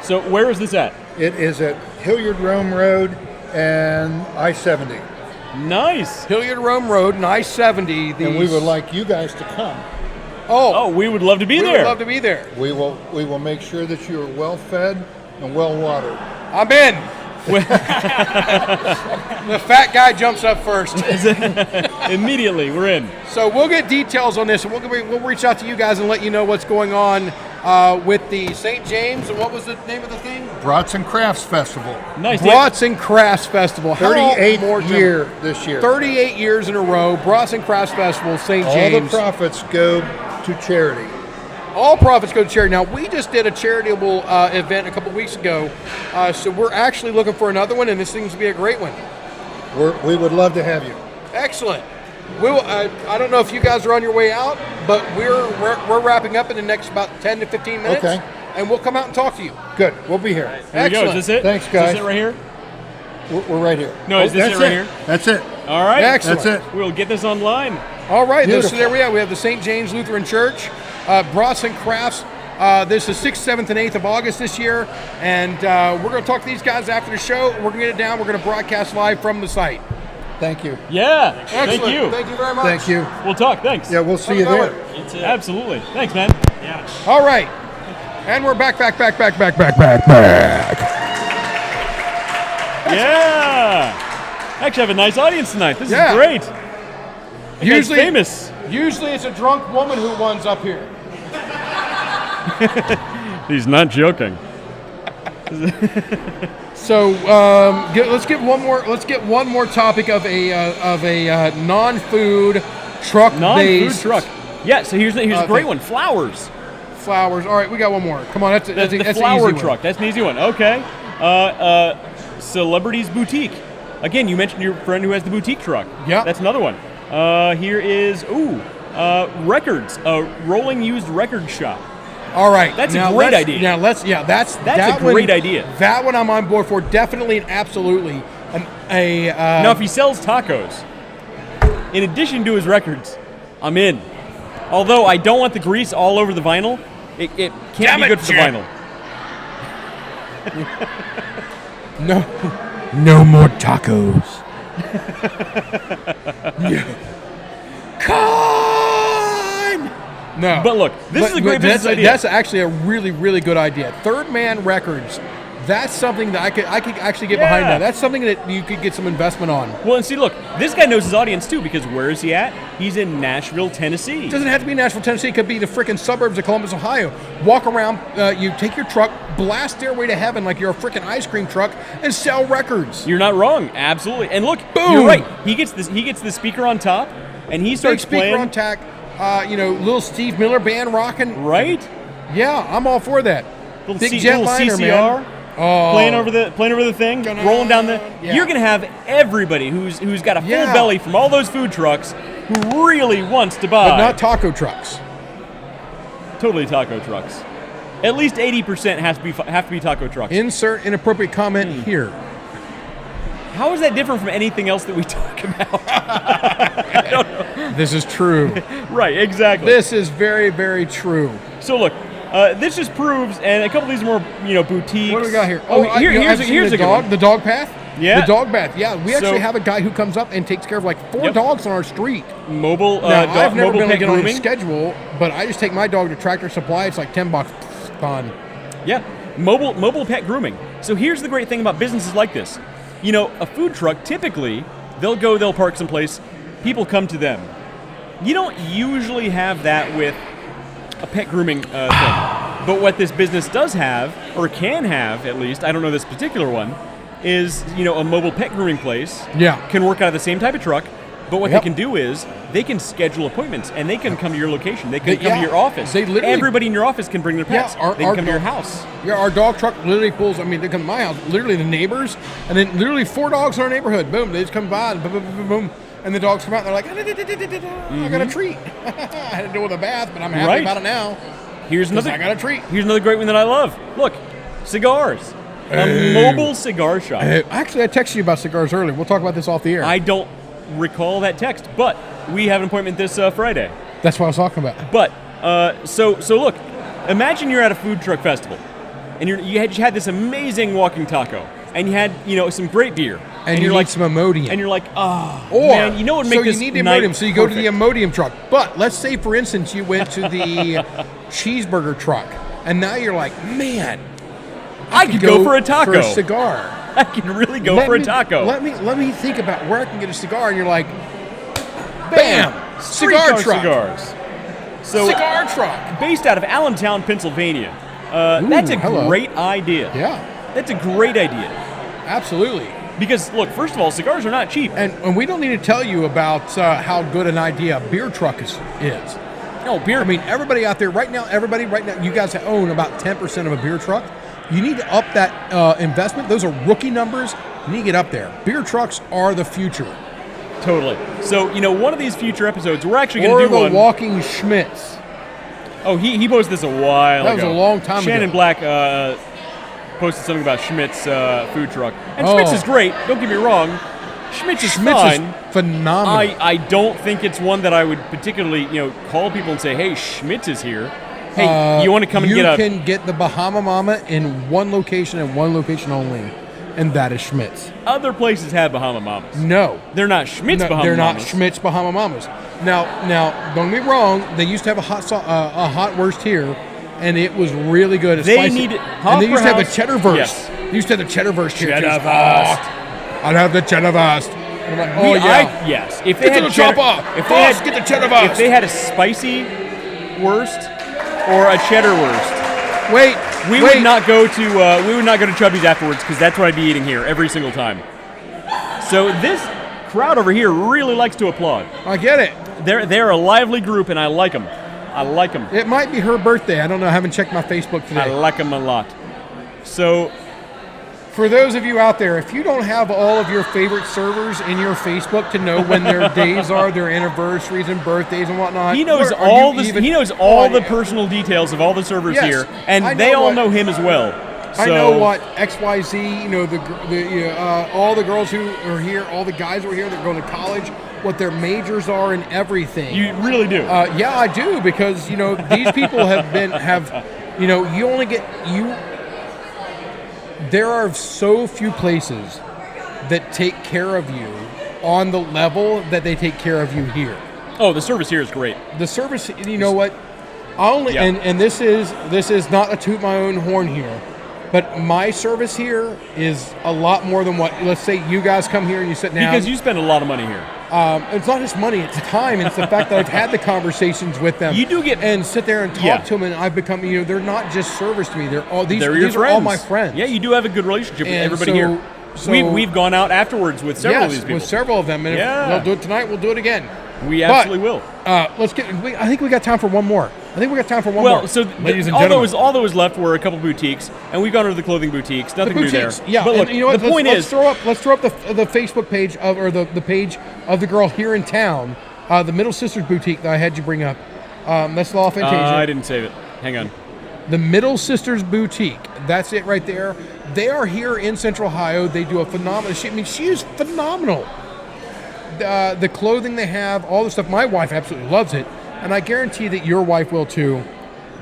So where is this at? It is at Hilliard Rome Road and I-70. Nice. Hilliard Rome Road and I-70. And we would like you guys to come. Oh, we would love to be we there. would love to be there. We will make sure that you are well fed and well watered. I'm in. The fat guy jumps up first. Immediately, we're in. So we'll get details on this, and we'll reach out to you guys and let you know what's going on with the St. James. And what was the name of the thing? Brats and Crafts Festival. Nice. Brats and Crafts Festival. How 38th more year this year. 38 years in a row. Brats and Crafts Festival, St. All James. the profits go to charity. All profits go to charity. Now, we just did a charitable event a couple weeks ago, so we're actually looking for another one, and this seems to be a great one. We would love to have you. Excellent. I don't know if you guys are on your way out, but we're wrapping up in the next about 10 to 15 minutes, Okay. and we'll come out and talk to you. Good. We'll be here. There we go. Excellent. Is this it? Thanks, Is guys. this it right here? We're right here. No, is this that's it right here? That's it. All right. Excellent. That's it. We'll get this online. All right, so Beautiful. there we are. We have the St. James Lutheran Church, Brats and Crafts. This is 6th, 7th, and 8th of August this year, and we're going to talk to these guys after the show. We're going to get it down. We're going to broadcast live from the site. Thank you. Yeah. Excellent. Thank you. Thank you very much. Thank you. We'll talk. Thanks. Yeah, we'll see How's you it there. going? Absolutely. Thanks, man. Yeah. All right, and we're back. Yeah. Actually, have a nice audience tonight. This Yeah. is great. Usually famous. Usually it's a drunk woman who runs up here. He's not joking. So let's get one more. Let's get one more topic of a non-food truck Non-food based truck. Yeah. So here's a great thing. one. Flowers. flowers. All right, we got one more. Come on, that's The an flower easy one. truck. That's an easy one. Okay. Celebrities Boutique. Again, you mentioned your friend who has the boutique truck. Yeah. That's another one. Here is records. A rolling used record shop. All right, That's a now great let's- idea. Yeah, that's a great idea. That one I'm on board for. Definitely and absolutely. Now, if he sells tacos, in addition to his records, I'm in. Although I don't want the grease all over the vinyl. It can't Damn be it, good for the Jim. vinyl. No more tacos. Con! No. But look, this is a great business idea. That's actually a really, really good idea. Third Man Records. That's something that I could actually get behind Yeah. that. That's something that you could get some investment on. Well, and see, look, this guy knows his audience too, because where is he at? He's in Nashville, Tennessee. It doesn't have to be Nashville, Tennessee. It could be the freaking suburbs of Columbus, Ohio. Walk around, you take your truck, blast Stairway to Heaven like you're a freaking ice cream truck, and sell records. You're not wrong, absolutely. And look, Boom. you're right. He gets the speaker on top, and he Big starts speaker playing. on tack, little Steve Miller band rocking. Right? Yeah, I'm all for that. Little Big little jetliner, CCR. man. playing over the thing, rolling down the. Yeah. You're gonna have everybody who's got a full Yeah. belly from all those food trucks who really wants to buy. But not taco trucks. Totally taco trucks. At least 80% have to be taco trucks. Insert inappropriate comment here. How is that different from anything else that we talk about? I don't know. This is true. Right, exactly. This is very, very true. So look, this just proves, and a couple of these more, boutiques. What do we got here? Here's I've a seen good one. the dog path. Yeah. The dog bath. Yeah, we actually So- have a guy who comes up and takes care of like 4 Yep. dogs on our street. Mobile, Now, I've never mobile been able to pet get on grooming. his schedule, but I just take my dog to Tractor Supply. It's like $10. Done. Yeah, mobile pet grooming. So here's the great thing about businesses like this. A food truck, typically, they'll park someplace, people come to them. You don't usually have that with a pet grooming thing. But what this business does have, or can have at least, I don't know this particular one, is, a mobile pet grooming place. Yeah. Can work out of the same type of truck, but what Yep. they can do is they can schedule appointments and they can come to your location. They can They- come to yeah. your office. They literally- Everybody in your office can bring their pets. our- they our can come to your dog- house. Yeah, our dog truck literally pulls. I mean, they come to my house, literally the neighbors, and then literally 4 dogs in our neighborhood. Boom, they just come by, and boom, boom, boom, boom, and the dogs come out. And they're like, I got a treat. I had to deal with a bath, but I'm happy Right. about it now. Here's 'Cause another. I got a treat. Here's another great one that I love. Look, cigars. A mobile cigar shop. Actually, I texted you about cigars earlier. We'll talk about this off the air. I don't recall that text, but we have an appointment this Friday. That's what I was talking about. But so look, imagine you're at a food truck festival, and you had this amazing walking taco, and you had some great beer, And you you're need like some Imodium. and you're like, Or, man, you know what would make so this you need the night Imodium, so you go to the perfect? Imodium truck. But let's say, for instance, you went to the cheeseburger truck, and now you're like, man, I could go for a taco. for a cigar. I can really go Let for a me- taco. Let me think about where I can get a cigar, and you're like, bam, cigar Streetcar truck, cigars. So cigar truck. based out of Allentown, Pennsylvania. That's a hello. great idea. Yeah, That's a great idea. absolutely. Because, look, first of all, cigars are not cheap. And we don't need to tell you about how good an idea a beer truck is. No, beer. I mean, everybody out there right now, you guys own about 10% of a beer truck. You need to up that investment. Those are rookie numbers. You need to get up there. Beer trucks are the future. Totally. So, one of these future episodes, we're actually Or going to do the one. Walking Schmitz. Oh, he posted this a while That ago. was a long time Shannon ago. Black posted something about Schmidt's food truck. And Oh. Schmidt's is great. Don't get me wrong. Schmidt's is Schmitz fine. is phenomenal. I don't think it's one that I would particularly, call people and say, hey, Schmitz is here. Hey, you want to come and get a... You can get the Bahama Mama in one location and one location only, and that is Schmitz. Other places have Bahama Mamas. No. They're not Schmidt's No, Bahama they're not Mamas. Schmitz Bahama Mamas. Now, don't get me wrong. They used to have a hot wurst here, and it was really good. It's They spicy. need and they used to have a Hofbrauhaus- cheddar wurst. Yes. They used to have the cheddar wurst here. Cheddar Just, wurst. I'd have the cheddar wurst. I'm like, oh yeah. Yes. If they Get to had the cheddar, chopper. if they Boss, had, get the cheddar If wurst. they had a spicy wurst or a cheddar wurst, Wait, we would not go to Chubby's afterwards because that's what I'd be eating here every single time. So this crowd over here really likes to applaud. I get it. They're a lively group, and I like them. I like them. It might be her birthday. I don't know. I haven't checked my Facebook I today. like them a lot. So For those of you out there, if you don't have all of your favorite servers in your Facebook to know when their days are, their anniversaries and birthdays and whatnot, he knows where are all you the even he knows all the on? personal details of all the servers Yes, here, I and know they all what- know him as well. So, I know what XYZ, all the girls who are here, all the guys who are here that are going to college, what their majors are and everything. You really do. Yeah, I do, because these people you only get there are so few places that take care of you on the level that they take care of you here. Oh, the service here is great. The service, you know what? I only Yeah. and this is not a toot my own horn here, but my service here is a lot more than what. Let's say you guys come here and you sit down. Because you spend a lot of money here. It's not just money; it's time. It's the fact that I've had the conversations with them. You do get- and sit there and talk Yeah. to them, and I've become. They're not just service to me. They're all these. They're your These friends. are all my friends. Yeah, you do have a good relationship with And everybody so- here. so- We've gone out afterwards with several of Yes, these people. with several of them, and Yeah. if they'll do it tonight, we'll do it again. We But, absolutely will. Let's get. I think we got time for one more. I think we got time for one Well, more. so ladies and all gentlemen. that was left were a couple boutiques, and we've gone to the clothing boutiques. Nothing The new there. boutiques, yeah. But look, and you know what? the point let's is, throw up the Facebook page of, or the page of the girl here in town, the Middle Sisters Boutique that I had you bring up. That's Law Fantasia. I didn't save it. Hang on. The Middle Sisters Boutique. That's it right there. They are here in Central Ohio. They do a phenomenal. She is phenomenal. The clothing they have, all the stuff. My wife absolutely loves it, and I guarantee that your wife will too.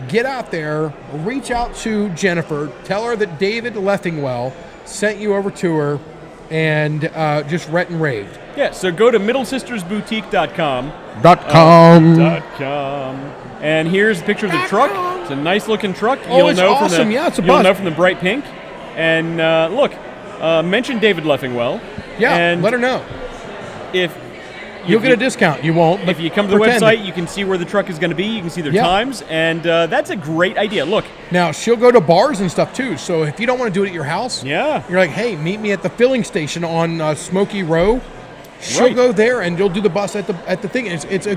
Get out there, reach out to Jennifer, tell her that David Leffingwell sent you over to her, and just rent and raved. Yeah, so go to middlesistersboutique.com. .com. And here's a picture of the truck. It's a nice looking truck. Oh, it's awesome. Yeah, it's a You'll bus. know from the bright pink. And look, mention David Leffingwell. Yeah, and let her know. If You'll get a discount. You won't. But if you come to the pretend. website, you can see where the truck is going to be. You can see their times, and that's a great idea. Look, Now, she'll go to bars and stuff too. So if you don't want to do it at your house, yeah, you're like, hey, meet me at the filling station on Smoky Row. She'll Right. go there and you'll do the bus at the thing. It's a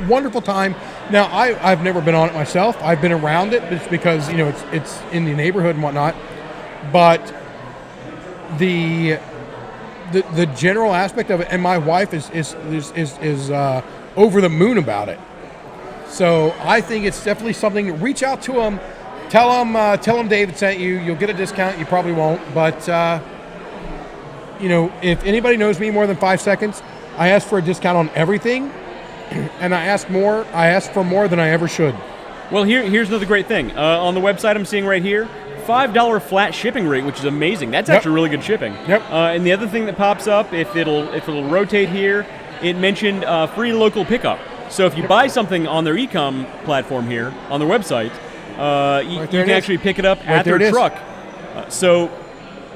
wonderful time. Now, I've never been on it myself. I've been around it just because it's in the neighborhood and whatnot. But the general aspect of it, and my wife is over the moon about it. So I think it's definitely something. Reach out to them, tell them David sent you. You'll get a discount. You probably won't, but if anybody knows me more than 5 seconds, I ask for a discount on everything, and I ask for more than I ever should. Well, here's another great thing. On the website I'm seeing right here, $5 flat shipping rate, which is amazing. That's actually really good shipping. Yep. And the other thing that pops up, if it'll rotate here, it mentioned free local pickup. So if you buy something on their e-com platform here, on their website, you can actually pick it up at their truck. So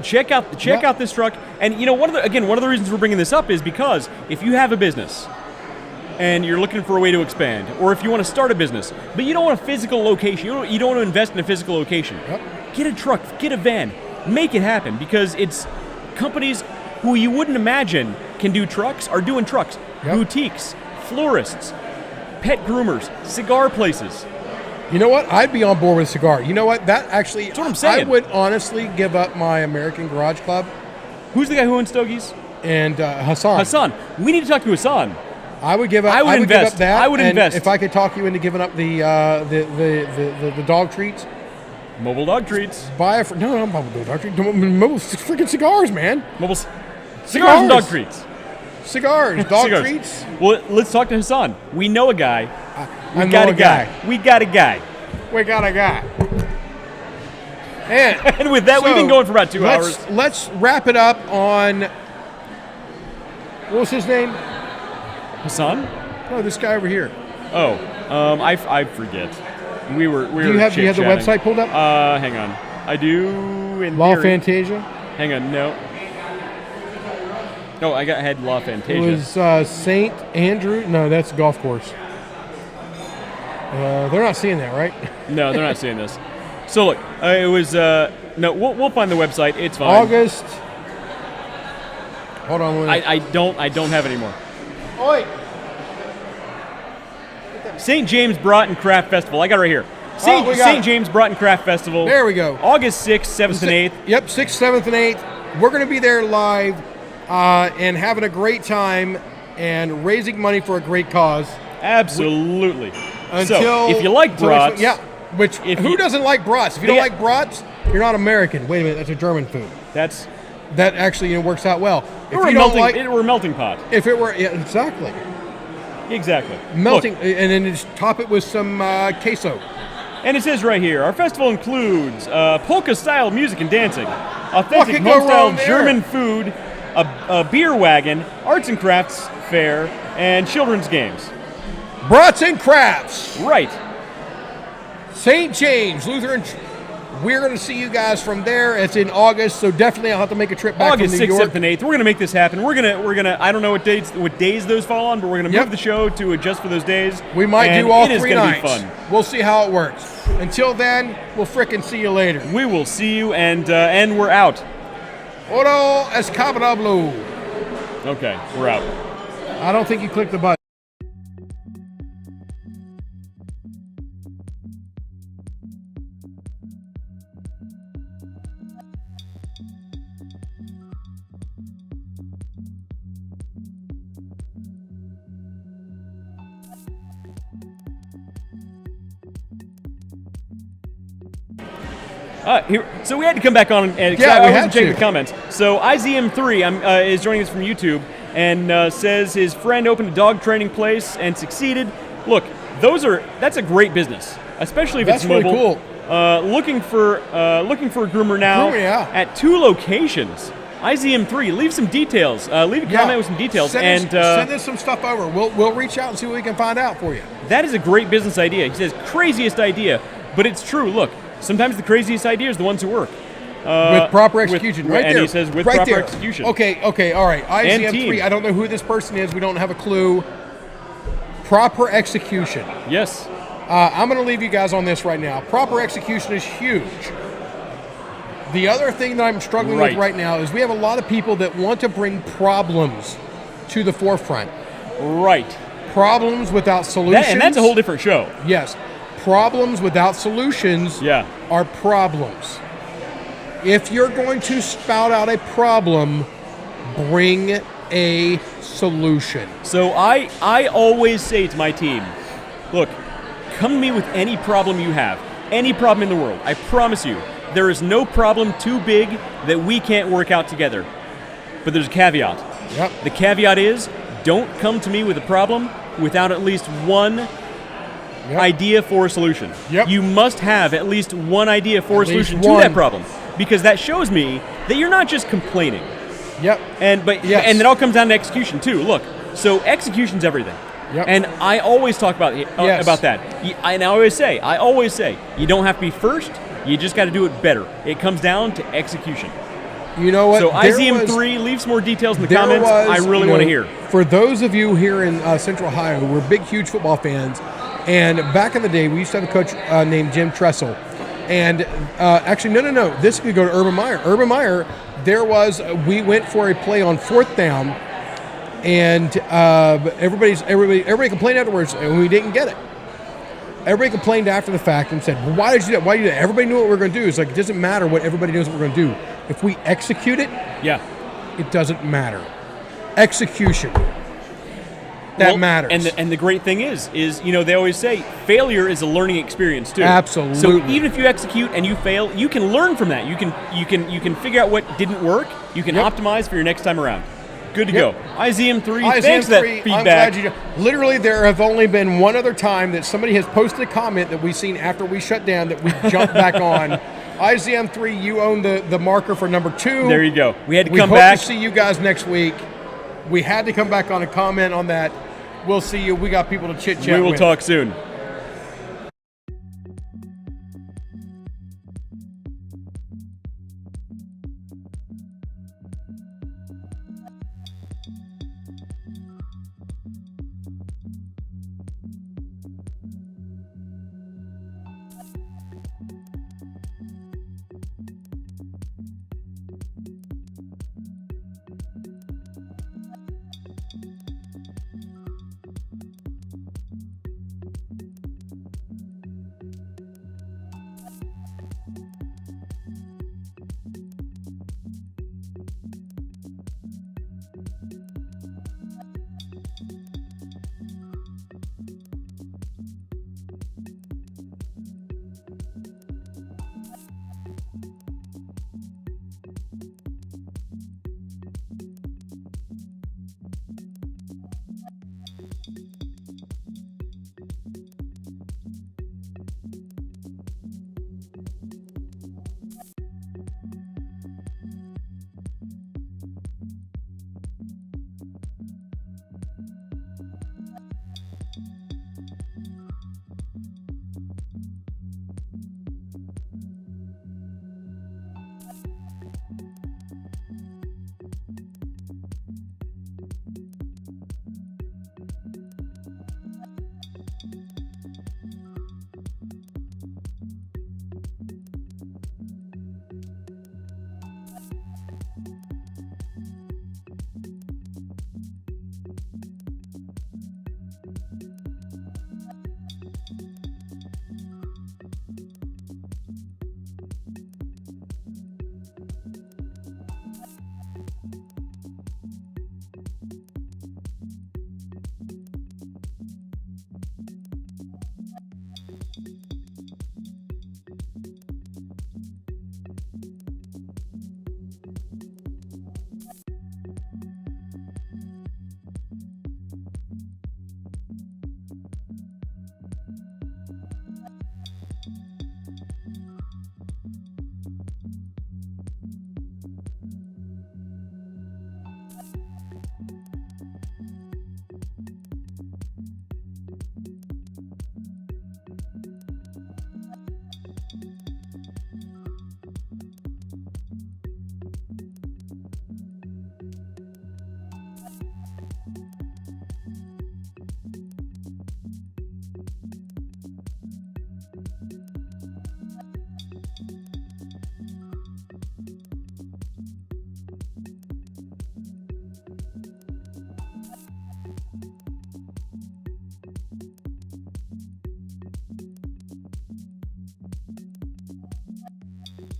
check out this truck. And one of the reasons we're bringing this up is because if you have a business and you're looking for a way to expand, or if you want to start a business, but you don't want a physical location, you don't want to invest in a physical location, get a truck, get a van, make it happen, because it's companies who you wouldn't imagine can do trucks are doing trucks. Boutiques, florists, pet groomers, cigar places. You know what? I'd be on board with cigar. You know what? That actually, That's what I'm saying. I would honestly give up my American Garage Club Who's the guy who owns Stogies? and Hassan. Hassan. We need to talk to Hassan. I would give up. I would give invest. up that. I would and invest. if I could talk you into giving up the dog treats. Mobile dog treats. Buy a no mobile dog treats. Mobile freaking cigars, man. Mobile cigars and dog treats. Cigars, dog Cigars. treats. Well, let's talk to Hassan. We know a guy. I We got know a guy. We got a guy. We got a guy. And, And with that, we've been going for about 2 hours. Let's wrap it up on. What was his name? Hassan? Oh, this guy over here. Oh, I forget. We were Do you have the chit-chatting. website pulled up? Hang on. I do. In Law theory. Fantasia. Hang on. No. No, I had Law Fantasia. It was St. Andrew. No, that's a golf course. They're not seeing that, right? No, they're not seeing this. So look, it was no. We'll find the website. It's fine. August. Hold on. I don't have it anymore. Oi. St. James Broughton Craft Festival. I got it right here. Oh, we got St. it. James Broughton Craft Festival. There we go. August 6th, 7th, and 8th. Yep, 6th, 7th, and 8th. We're going to be there live and having a great time and raising money for a great cause. Absolutely. Until So, if you like brats, yeah. Which who doesn't like brats? If you don't like brats, you're not American. Wait a minute, that's a German food. that's That actually works out well. If we're you a don't melting. like, We're a melting pot. if it were exactly Exactly. melting, Look, and then just top it with some queso. and it says right here, our festival includes polka-style music and dancing, What authentic could go home-style wrong there? German food, a beer wagon, arts and crafts fair, and children's games. Brats and crafts. Right. St. James Lutheran. We're going to see you guys from there. It's in August, so definitely I'll have to make a trip back August from New 6th, York. 7th, and 8th. We're gonna make this happen. We're gonna. I don't know what days those fall on, but we're gonna move the show to adjust for those days. We might and do all it is 3 gonna nights. Be fun. We'll see how it works. Until then, we'll frickin' see you later. We will see you, and we're out. Oro escabadablu. Okay, we're out. I don't think you clicked the button. So we had to come back on, and Yeah, I we wasn't had checking to. the comments. So IZM3 is joining us from YouTube and says his friend opened a dog training place and succeeded. Look, that's a great business, especially if That's it's mobile. really cool. Looking for a groomer now Groomer, yeah. at 2 locations. IZM3, leave some details. Leave a comment with some details, Send us some stuff over. We'll reach out and see what we can find out for you. that is a great business idea. He says craziest idea, but it's true. Look, sometimes the craziest ideas are the ones who work. With proper execution, right and there. he says with right proper there. execution. Okay, all right. And IZM3, team. I don't know who this person is. We don't have a clue. Proper execution. Yes. I'm going to leave you guys on this right now. Proper execution is huge. The other thing that I'm struggling with right now is we have a lot of people that want to bring problems to the forefront. Right. Problems without solutions. And that's a whole different show. Yes. Problems without solutions are problems. If you're going to spout out a problem, bring a solution. So I always say to my team, look, come to me with any problem you have, any problem in the world. I promise you, there is no problem too big that we can't work out together. But there's a caveat. Yep. The caveat is, don't come to me with a problem without at least one idea for a solution. Yep. You must have at least one idea for a solution to one. that problem, because that shows me that you're not just complaining. Yep. And it all comes down to execution too. Look, so execution's everything. Yep. And I always talk about that. And I always say, you don't have to be first. You just got to do it better. It comes down to execution. You know what? So IZM3, leave some more details in the comments. I really want to hear. For those of you here in Central Ohio, we're big, huge football fans. And back in the day, we used to have a coach named Jim Tressel. And actually, no. This could go to Urban Meyer. Urban Meyer, we went for a play on 4th down, and everybody complained afterwards, and we didn't get it. Everybody complained after the fact and said, well, why did you do that? Why did you do that? Everybody knew what we were going to do. It's like, it doesn't matter what everybody knows what we're going to do. If we execute it, it doesn't matter. Execution. That matters. And the great thing is they always say failure is a learning experience too. Absolutely. So even if you execute and you fail, you can learn from that. You can figure out what didn't work. You can optimize for your next time around. Good to go. IZM3, thanks for that feedback. I'm glad literally, there have only been one other time that somebody has posted a comment that we've seen after we shut down that we jumped back on. IZM3, you own the marker for number 2. There you go. We had to come back. back. We hope to see you guys next week. We had to come back on and comment on that. We'll see you. We got people to chit-chat with. We will talk soon.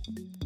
Bye.